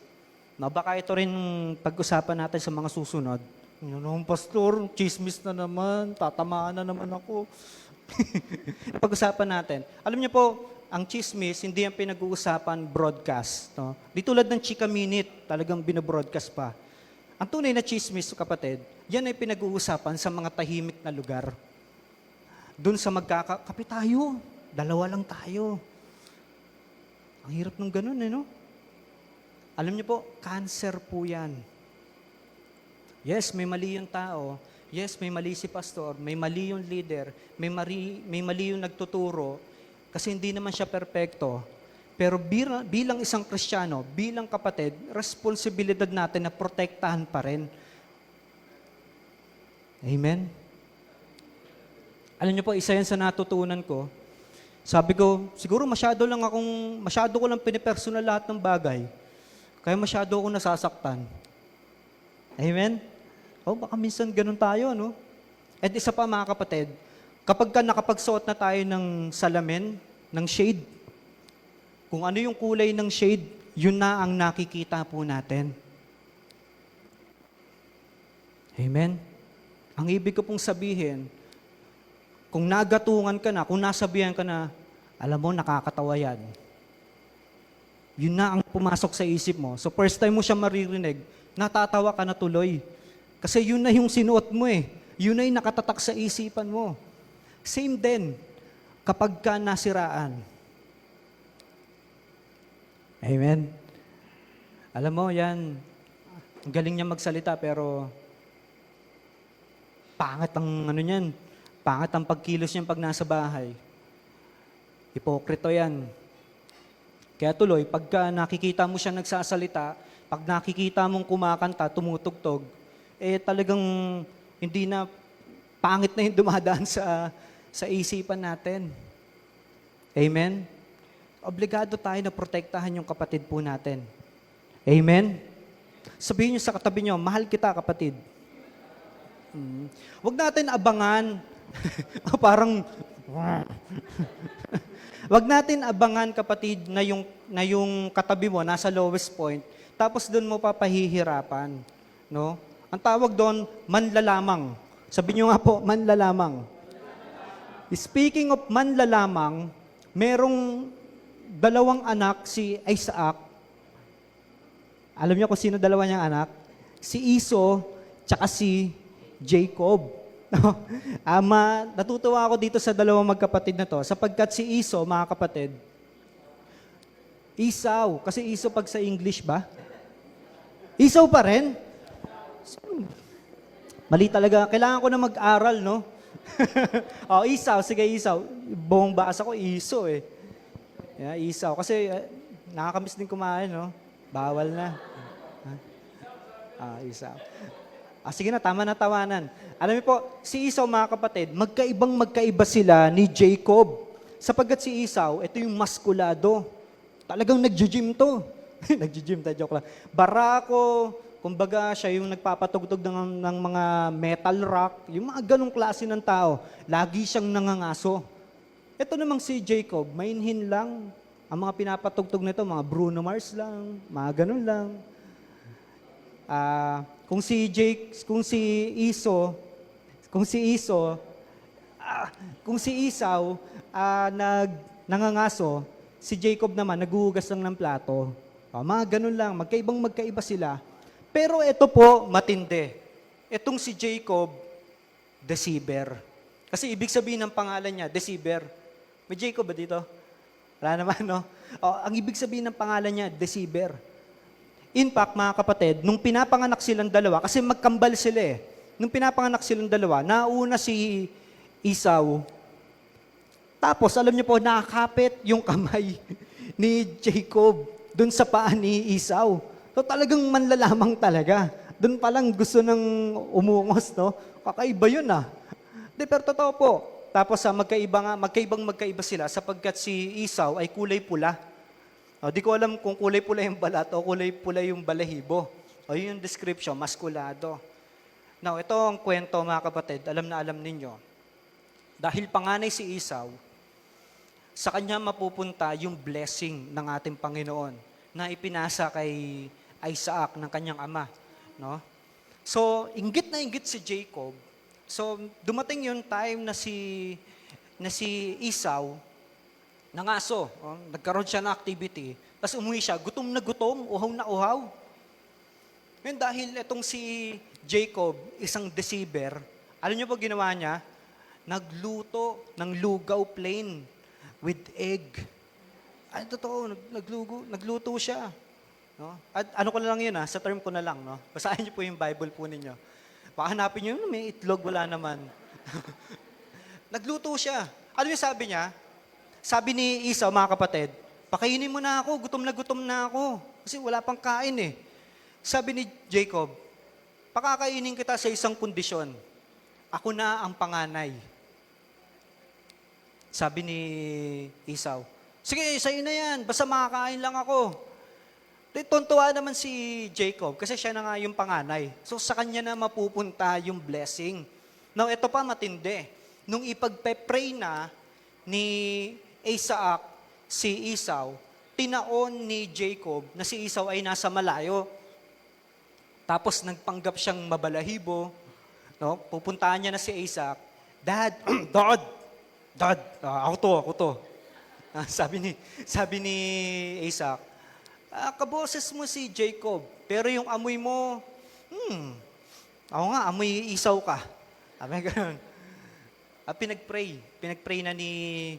No, baka ito rin pag-usapan natin sa mga susunod. Ano, pastor, chismis na naman, tatamaan na naman ako. Pag-usapan natin. Alam niyo po, ang chismis, hindi ang pinag-uusapan broadcast. No? Di tulad ng Chika Minute, talagang binobroadcast pa. Ang tunay na chismis, kapatid, yan ay pinag-uusapan sa mga tahimik na lugar. Doon sa magkakape tayo, dalawa lang tayo. Ang hirap ng ganun, no? Alam niyo po, cancer po yan. Yes, may mali yung tao. Yes, may mali si pastor. May mali yung leader. May mali yung nagtuturo. Kasi hindi naman siya perpekto. Pero bilang isang Kristiyano, bilang kapatid, responsibilidad natin na protektahan pa rin. Amen? Alam niyo po, isa yan sa natutunan ko. Sabi ko, siguro masyado ko lang pinipersonal lahat ng bagay. Kaya masyado akong nasasaktan. Amen? Baka minsan ganun tayo, no? At isa pa mga kapatid, kapag nakapagsuot na tayo ng salamin, ng shade, kung ano yung kulay ng shade, yun na ang nakikita po natin. Amen? Ang ibig ko pong sabihin, kung nagatungan ka na, kung nasabihan ka na, alam mo, nakakatawa yan. Yun na ang pumasok sa isip mo. So first time mo siya maririnig, natatawa ka na tuloy. Kasi yun na yung sinuot mo eh. Yun na yung nakatatak sa isipan mo. Same din, kapag ka nasiraan. Amen? Alam mo, yan, ang galing niya magsalita pero pangit ang niyan. Pangit ang pagkilos niya pag nasa bahay. Hipokrito yan. Kaya tuloy, pagka nakikita mo siya nagsasalita, pag nakikita mong kumakanta, tumutugtog, talagang hindi na, pangit na yung dumadaan sa isipan natin. Amen? Obligado tayo na protektahan yung kapatid po natin. Amen? Sabihin niyo sa katabi niyo, mahal kita kapatid. Huwag natin abangan, parang, wag natin abangan kapatid na yung katabi mo nasa lowest point, tapos doon mo papahihirapan, no? Ang tawag doon, manlalamang. Sabi niyo nga po, manlalamang. Speaking of manlalamang, merong dalawang anak si Isaac. Alam niyo kung sino dalawa niyang anak? Si Esau, tsaka si Jacob. Natutuwa ako dito sa dalawang magkapatid na to, sapagkat si Esau, mga kapatid, Esau, kasi Esau pag sa English ba? Esau pa rin? Mali talaga. Kailangan ko na mag-aral, no? Esau, sige Esau. Buong basa ko, Esau eh. Yeah, Esau. Kasi nakakamiss din kumain, no? Bawal na. Esau. Sige na, tama na tawanan. Alam niyo po, si Esau, mga kapatid, magkaiba sila ni Jacob. Sapagkat si Esau, ito yung maskulado. Talagang nag-gym to. Nag-gym, joke lang. Barako, kumbaga siya yung nagpapatugtog ng mga metal rock, yung mga ganong klase ng tao. Lagi siyang nangangaso. Ito namang si Jacob, mainhin lang. Ang mga pinapatugtog nito, mga Bruno Mars lang, mga ganon lang. Kung si Esau nangangaso, si Jacob naman naghuhugas lang ng plato. Mga ganun lang, magkaiba sila. Pero ito po, matindi. Itong si Jacob, deceiver. Kasi ibig sabihin ng pangalan niya, deceiver. May Jacob ba dito? Wala naman, no? Ang ibig sabihin ng pangalan niya, deceiver. In fact, mga kapatid, nung pinapanganak silang dalawa, kasi magkambal sila eh. Nung pinapanganak silang dalawa, nauna si Esau. Tapos, alam niyo po, nakakapit yung kamay ni Jacob dun sa paa ni Esau. So talagang manlalamang talaga. Doon pa lang gusto ng umungos, no? Kakaiba yun ah. Di, pero totoo po. Tapos magkaibang-magkaiba sila sapagkat si Esau ay kulay pula. O, di ko alam kung kulay pula yung balat o kulay pula yung balahibo. O yun yung description, maskulado. Now, ito ang kwento mga kapatid, alam na alam ninyo. Dahil panganay si Esau, sa kanya mapupunta yung blessing ng ating Panginoon na ipinasa kay Isaac ng kanyang ama. No? So, inggit na inggit si Jacob. So, dumating yung time na si Esau, nangaso, nagkaroon siya ng activity, tapos umuwi siya, gutom na gutom, uhaw na uhaw. Ngayon dahil itong si Jacob, isang deceiver, alam niyo po ginawa niya? Nagluto ng lugaw plain with egg. Ay, totoo, nagluto siya. No? At ano ko na lang yun sa term ko na lang. No? Basahin niyo po yung Bible po ninyo. Baka hanapin niyo, may itlog, wala naman. Nagluto siya. Ano yung sabi niya? Sabi ni Esau, mga kapatid, pakainin mo na ako, gutom na ako. Kasi wala pang kain eh. Sabi ni Jacob, pakakainin kita sa isang kondisyon. Ako na ang panganay. Sabi ni Esau, sige, sa'yo na yan, basta makakain lang ako. Tuntua naman si Jacob kasi siya na nga yung panganay. So sa kanya na mapupunta yung blessing. Now, ito pa matindi. Nung ipagpe-pray na ni Isaac si Esau, tinaon ni Jacob na si Esau ay nasa malayo. Tapos nagpanggap siyang mabalahibo. No? Pupuntahan niya na si Isaac, Dad, ako to. Sabi ni Isaac, kaboses mo si Jacob, pero yung amoy mo, ako nga, amoy Esau ka. Sabi gano'n. Pinagpray na ni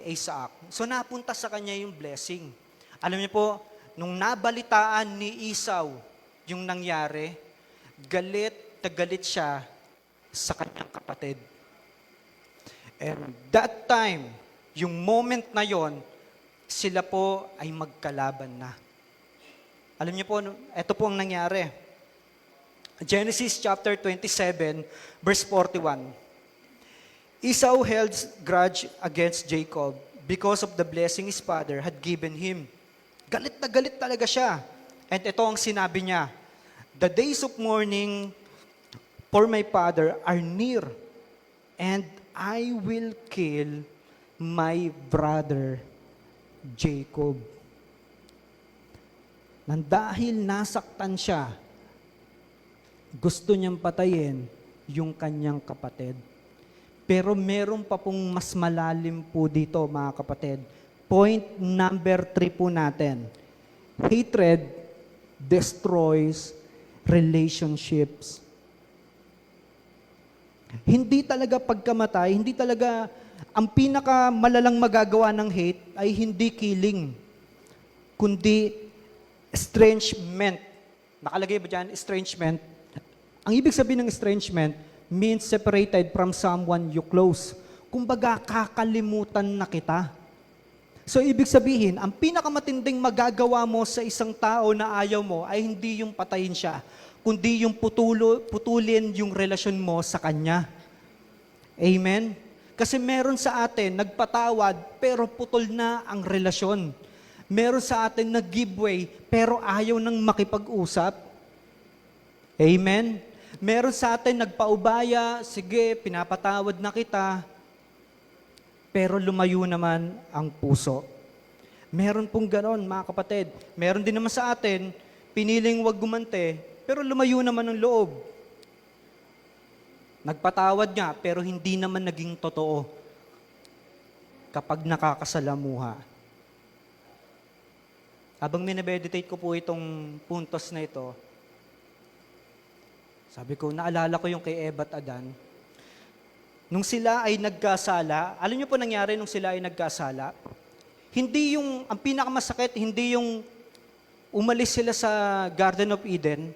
Isaac. So napunta sa kanya yung blessing. Alam niyo po, nung nabalitaan ni Esau yung nangyari, galit siya sa kanyang kapatid. And that time, yung moment na yon, sila po ay magkalaban na. Alam niyo po, ito po ang nangyari. Genesis chapter 27, verse 41. Esau held grudge against Jacob because of the blessing his father had given him. Galit na galit talaga siya. And ito ang sinabi niya, the days of mourning for my father are near, and I will kill my brother Jacob. Nang dahil nasaktan siya, gusto niyang patayin yung kanyang kapatid. Pero meron pa pong mas malalim po dito, mga kapatid. Point number 3 po natin. Hatred destroys relationships. Hindi talaga pagkamatay, hindi talaga ang pinakamalalang magagawa ng hate ay hindi killing, kundi estrangement. Nakalagay ba dyan, estrangement? Ang ibig sabihin ng estrangement means separated from someone you close. Kumbaga, kakalimutan na kita. So, ibig sabihin, ang pinakamatinding magagawa mo sa isang tao na ayaw mo ay hindi yung patayin siya, kundi yung putulin yung relasyon mo sa kanya. Amen? Kasi meron sa atin, nagpatawad, pero putol na ang relasyon. Meron sa atin nag-give way, pero ayaw nang makipag-usap. Amen? Meron sa atin nagpaubaya, sige, pinapatawad na kita, pero lumayo naman ang puso. Meron pong ganon, mga kapatid. Meron din naman sa atin, piniling wag gumante, pero lumayo naman ang loob. Nagpatawad nga, pero hindi naman naging totoo kapag nakakasalamuha. Habang minameditate ko po itong puntos na ito, sabi ko, naalala ko yung kay Eva at Adan. Nung sila ay nagkasala, alam niyo po nangyari nung sila ay nagkasala? Hindi yung, ang pinakamasakit, hindi yung umalis sila sa Garden of Eden.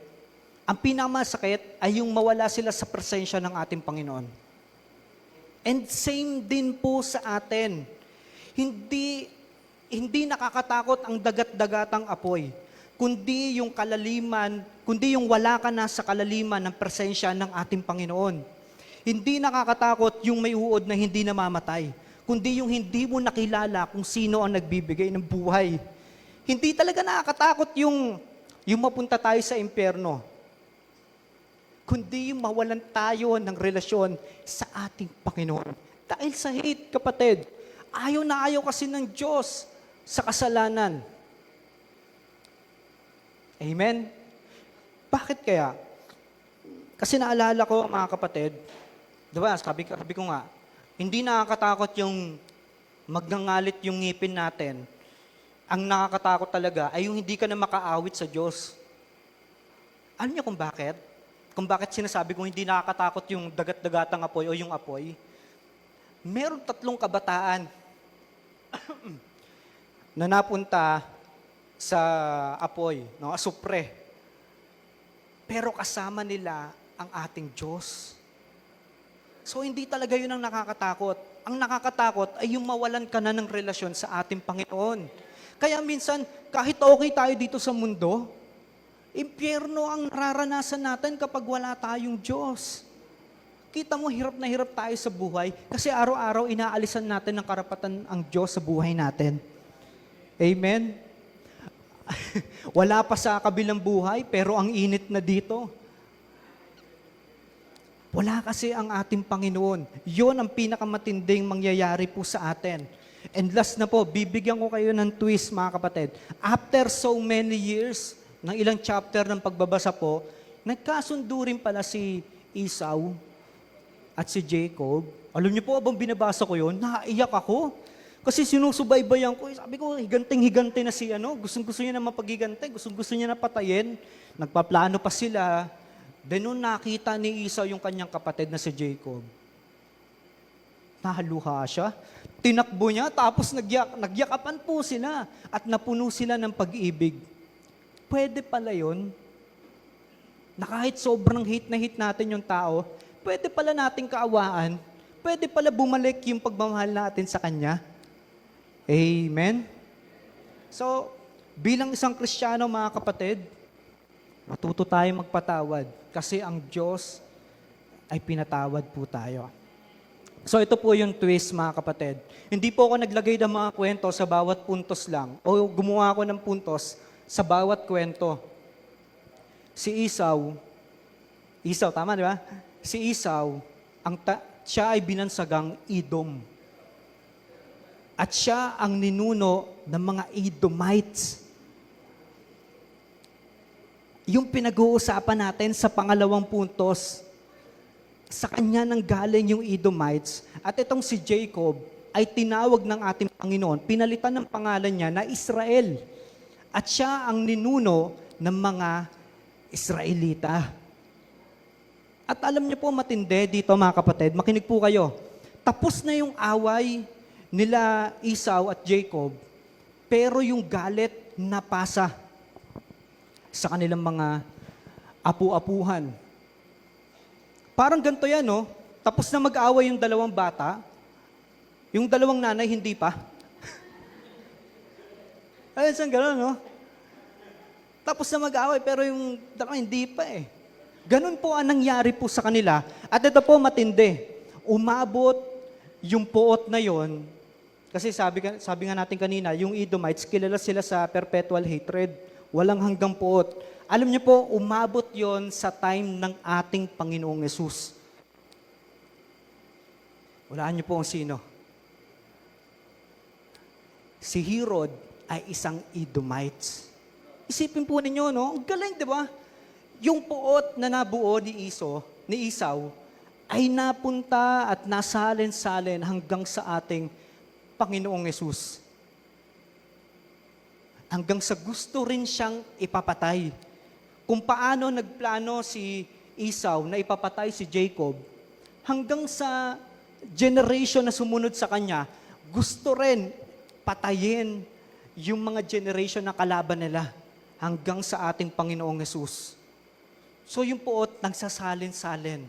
Ang pinakamasakit ay yung mawala sila sa presensya ng ating Panginoon. And same din po sa atin. Hindi nakakatakot ang dagat-dagatang apoy. kundi yung kalaliman, kundi yung wala ka na sa kalaliman ng presensya ng ating Panginoon. Hindi nakakatakot yung may uod na hindi namamatay, kundi yung hindi mo nakilala kung sino ang nagbibigay ng buhay. Hindi talaga nakakatakot yung mapunta tayo sa impyerno, kundi yung mawalan tayo ng relasyon sa ating Panginoon. Dahil sa hate, kapatid, ayaw na ayaw kasi ng Diyos sa kasalanan. Amen? Bakit kaya? Kasi naalala ko, mga kapatid, diba, sabi ko nga, hindi nakakatakot yung magngangalit yung ngipin natin. Ang nakakatakot talaga ay yung hindi ka na makaawit sa Diyos. Alam niyo kung bakit? Kung bakit sinasabi kong hindi nakakatakot yung dagat-dagatang apoy o yung apoy? Meron 3 kabataan na napunta sa apoy, no, asupre. Pero kasama nila ang ating Diyos. So hindi talaga yun ang nakakatakot. Ang nakakatakot ay yung mawalan ka na ng relasyon sa ating Panginoon. Kaya minsan, kahit okay tayo dito sa mundo, impyerno ang nararanasan natin kapag wala tayong Diyos. Kita mo, hirap na hirap tayo sa buhay kasi araw-araw inaalisan natin ng karapatan ang Diyos sa buhay natin. Amen? Wala pa sa kabilang buhay, pero ang init na dito. Wala kasi ang ating Panginoon. Yun ang pinakamatinding mangyayari po sa atin. And last na po, bibigyan ko kayo ng twist, mga kapatid. After so many years, ng ilang chapter ng pagbabasa po, nagkasundo rin pala si Esau at si Jacob. Alam niyo po, abang binabasa ko yun, naiyak ako. Kasi sinusubaybayan ko, sabi ko, higanting-higante na si gusto niya na mapagigante, gusto niya na patayin. Nagpaplano pa sila. Then nung nakita ni Esau yung kanyang kapatid na si Jacob, nahaluha siya. Tinakbo niya, tapos nagyakapan po sila at napuno sila ng pag-ibig. Pwede pala yun, na kahit sobrang hate natin yung tao, pwede pala nating kaawaan, pwede pala bumalik yung pagmamahal natin sa Kanya. Amen? So, bilang isang Kristiyano, mga kapatid, matuto tayo magpatawad kasi ang Diyos ay pinatawad po tayo. So ito po yung twist, mga kapatid. Hindi po ako naglagay ng mga kwento sa bawat puntos lang o gumawa ako ng puntos sa bawat kwento. Si Esau, tama di ba? Si Esau, siya ay binansagang Edom. At siya ang ninuno ng mga Edomites. Yung pinag-uusapan natin sa pangalawang puntos, sa kanya nang galing yung Edomites, at itong si Jacob ay tinawag ng ating Panginoon, pinalitan ng pangalan niya na Israel. At siya ang ninuno ng mga Israelita. At alam niyo po matindi dito, mga kapatid, makinig po kayo. Tapos na yung away nila Esau at Jacob, pero yung galit napasa sa kanilang mga apu-apuhan. Parang ganito yan, no? Tapos na mag-away yung dalawang bata, yung dalawang nanay hindi pa. Ayun, saan gano'n, no? Tapos na mag-away, pero yung dalawang hindi pa eh. Ganun po ang nangyari po sa kanila. At ito po matindi. Umabot yung puot na yon, kasi sabi nga natin kanina, yung Edomites, kilala sila sa perpetual hatred. Walang hanggang puot. Alam niyo po, umabot yon sa time ng ating Panginoong Yesus. Walaan niyo po ang sino. Si Herod ay isang Edomites. Isipin po ninyo, no? Ang galing, di ba? Yung puot na nabuo ni Esau, ay napunta at nasalin-salin hanggang sa ating Panginoong Yesus. Hanggang sa gusto rin siyang ipapatay. Kung paano nagplano si Esau na ipapatay si Jacob, hanggang sa generation na sumunod sa kanya, gusto rin patayin yung mga generation na kalaban nila hanggang sa ating Panginoong Yesus. So yung puot, nagsasalin-salin.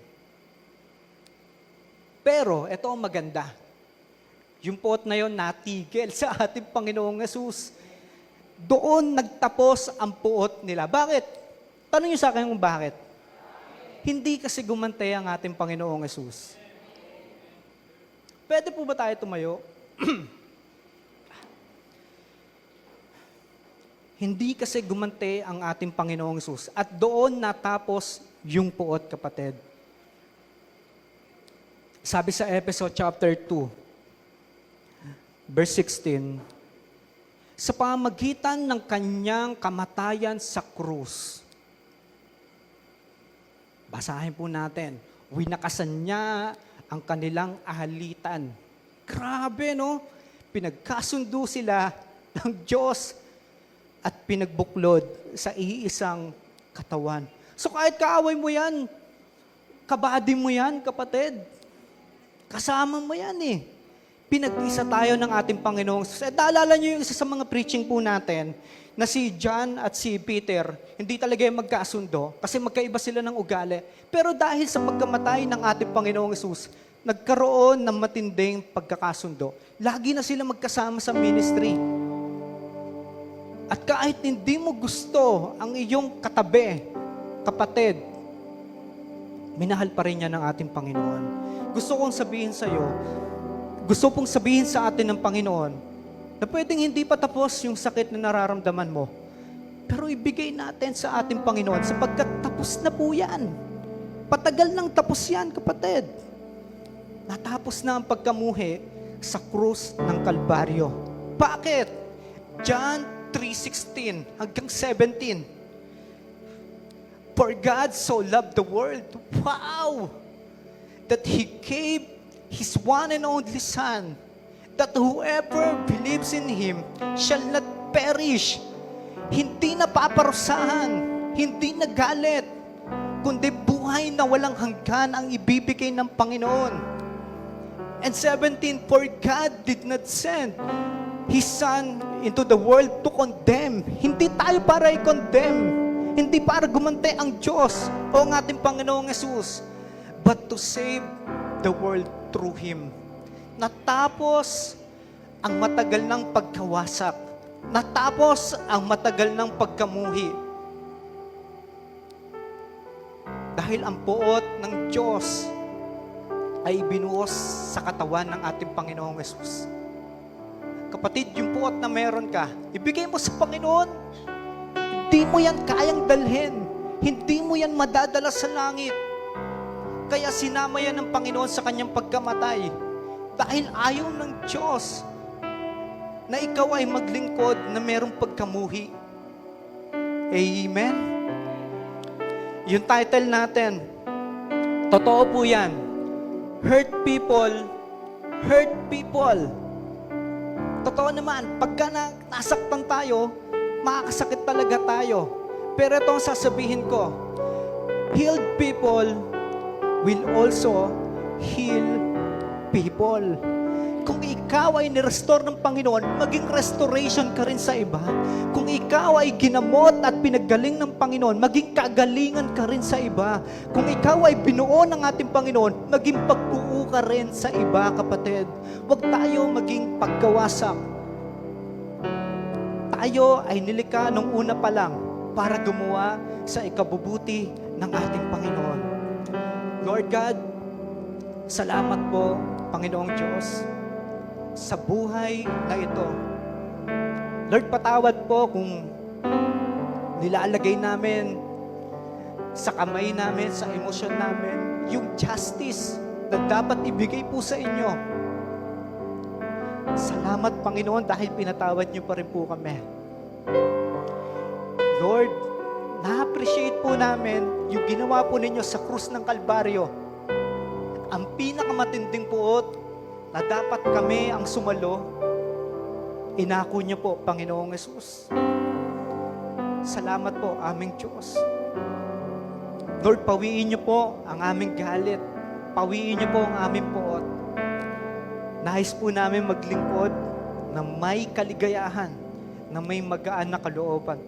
Pero, ito ang maganda. Yung puot na yon natigil sa ating Panginoong Yesus. Doon nagtapos ang puot nila. Bakit? Tanong niyo sa akin kung bakit. Hindi kasi gumantay ang ating Panginoong Yesus. Pwede po ba tayo tumayo? Hindi kasi gumante ang ating Panginoong Yesus. At doon natapos yung puot, kapatid. Sabi sa Efeso chapter 2, verse 16, sa pamagitan ng kanyang kamatayan sa krus. Basahin po natin. Winakasan niya ang kanilang ahalitan. Grabe, no? Pinagkasundo sila ng Diyos at pinagbuklod sa iisang katawan. So kahit kaaway mo yan, kabady mo yan, kapatid. Kasama mo yan eh. Pinag-isa tayo ng ating Panginoong Jesus. Naalala niyo yung isa sa mga preaching po natin na si John at si Peter, hindi talaga yung magkasundo kasi magkaiba sila ng ugali. Pero dahil sa pagkamatay ng ating Panginoong Jesus, nagkaroon ng matinding pagkakasundo. Lagi na sila magkasama sa ministry. At kahit hindi mo gusto ang iyong katabi, kapatid, minahal pa rin niya ng ating Panginoon. Gusto kong sabihin sa iyo, gusto pong sabihin sa atin ng Panginoon na pwedeng hindi pa tapos yung sakit na nararamdaman mo. Pero ibigay natin sa ating Panginoon sapagkat tapos na po yan. Patagal nang tapos yan, kapatid. Natapos na ang pagkamuhi sa krus ng Kalbaryo. Bakit? John 3:16 hanggang 17. For God so loved the world, wow, that He gave His one and only Son, that whoever believes in Him shall not perish. Hindi na paparusahan, hindi na galit, kundi buhay na walang hanggan ang ibibigay ng Panginoon. And 17, for God did not send His Son into the world to condemn. Hindi tayo para i-condemn. Hindi para gumante ang Diyos o ang ating Panginoong Yesus, but to save the world through Him. Natapos ang matagal ng pagkawasak. Natapos ang matagal ng pagkamuhi. Dahil ang puot ng Diyos ay ibinuos sa katawan ng ating Panginoong Yesus. Kapatid, yung puot na meron ka, ibigay mo sa Panginoon. Hindi mo yan kayang dalhin. Hindi mo yan madadala sa langit. Kaya sinama yan ng Panginoon sa kanyang pagkamatay. Dahil ayaw ng Diyos na ikaw ay maglingkod na merong pagkamuhi. Amen? Yung title natin, totoo po yan. Hurt people, hurt people. Totoo naman, pagka nasaktan tayo, makakasakit talaga tayo. Pero ito ang sasabihin ko, healed people will also heal people. Kung ikaw ay nirestore ng Panginoon, maging restoration ka rin sa iba. Kung ikaw ay ginamot at pinaggaling ng Panginoon, maging kagalingan ka rin sa iba. Kung ikaw ay binuo ng ating Panginoon, maging pagbuo ka rin sa iba, kapatid. Huwag tayo maging pagkawasak. Tayo ay nilikha nung una pa lang para gumawa sa ikabubuti ng ating Panginoon. Lord God, salamat po, Panginoong Diyos, sa buhay na ito. Lord, patawad po kung nilalagay namin sa kamay namin, sa emosyon namin, yung justice na dapat ibigay po sa inyo. Salamat, Panginoon, dahil pinatawad niyo pa rin po kami. Lord, na-appreciate po namin yung ginawa po ninyo sa krus ng Kalbaryo. Ang pinakamatinding puot na dapat kami ang sumalo, inako niyo po, Panginoong Yesus. Salamat po, aming Diyos. Lord, pawiin niyo po ang aming galit. Pawiin niyo po ang aming puot. Nais po namin maglingkod na may kaligayahan, na may magaan na kalooban.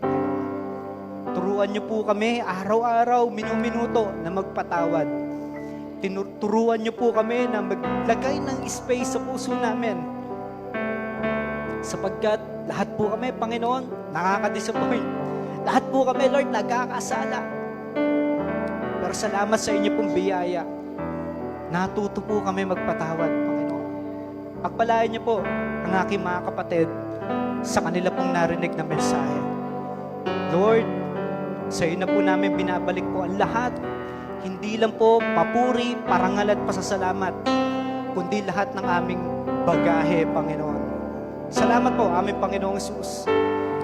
Turuan niyo po kami araw-araw, minuminuto na magpatawad. Turuan niyo po kami na maglagay ng space sa puso namin. Sapagkat lahat po kami, Panginoon, nakaka-disappoint. Lahat po kami, Lord, nagkakasala. Pero salamat sa inyo pong biyaya. Natuto po kami magpatawad, Panginoon. Pagpalain niyo po ang aking mga kapatid sa kanila pong narinig na mensahe. Lord, sa iyo na po namin binabalik po ang lahat. Hindi lang po papuri, parangal at pasasalamat, kundi lahat ng aming bagahe, Panginoon. Salamat po, aming Panginoong Hesus.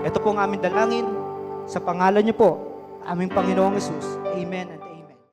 Ito po ang aming dalangin. Sa pangalan niyo po, aming Panginoong Hesus. Amen.